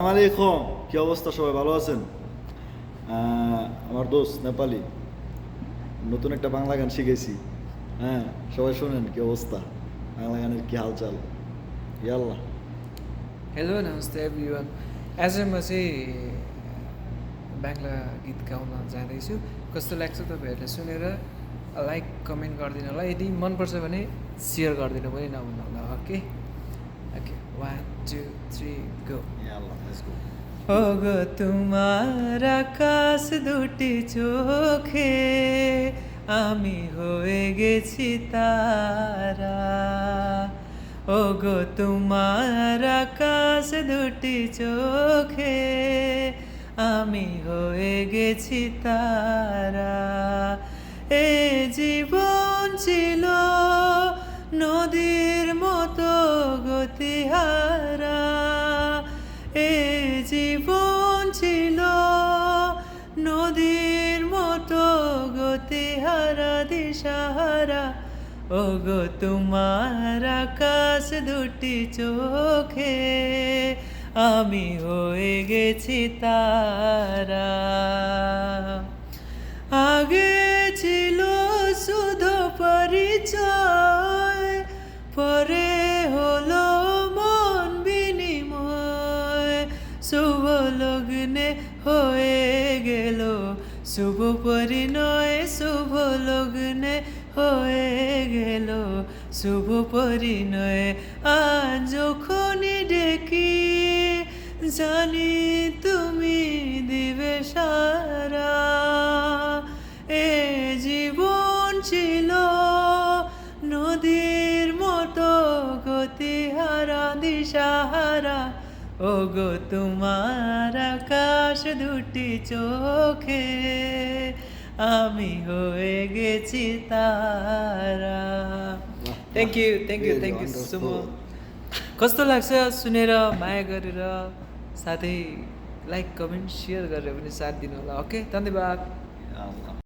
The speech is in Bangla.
আসসালামাইকুম, কি অবস্থা? সবাই ভালো আছেন? আমার দোস্ত নেপালি নতুন একটা বাংলা গান শিখেছি। হ্যাঁ, সবাই শোনেন কি অবস্থা, বাংলা গানের কি হালচাল। ইয়াল্লা। हेलो नमस्ते एभ्रिवान। आज म चाहिँ बाङ्ला गीत गाउन जाँदैछु। कस्तो लाग्छ तपाईँहरूले सुनेर लाइक कमेन्ट गरिदिनु होला, यदि मनपर्छ भने सेयर गरिदिनु पनि नभन्नु होला। ओके ओके, 1 2 3 गो। ইয়াল্লা, let's go. ওগো তোমার আকাশ দুটি চোখে আমি হয়ে গেছি তারা। ওগো তোমার আকাশ দুটি চোখে আমি হয়ে গেছি তারা। এ জীবন ছিল নদীর মতো গতিহারা। এ জীবন ছিল নদীর মতো গতিহারা দিশাহারা। ওগো তোমার আকাশ দুটি চোখে আমি হয়ে গেছি তারা। আগে ছিল শুধু পরিচয়, পরে হলো মন বিনিময়। শুভ লগ্নে হয়ে গেল শুভ পরিণয়, শুভ লগ্নে হয়ে গেল শুভ পরিণয়। আজ যখনই ডেকি জানি তুমি দিবে সারা। এ জীবন ছিল নদীর মতো গতিহারা দিশাহারা। ওগো তোমার আকাশ দুটি চোখে আমি হয়ে গেছি তারা। Thank you so much. कस्तो लाग्छ सुनेर, माया गरेर, साथै लाइक कमेन्ट सेयर गरेर पनि साथ दिनु होला। ओके, धन्यवाद। ইয়াল্লা।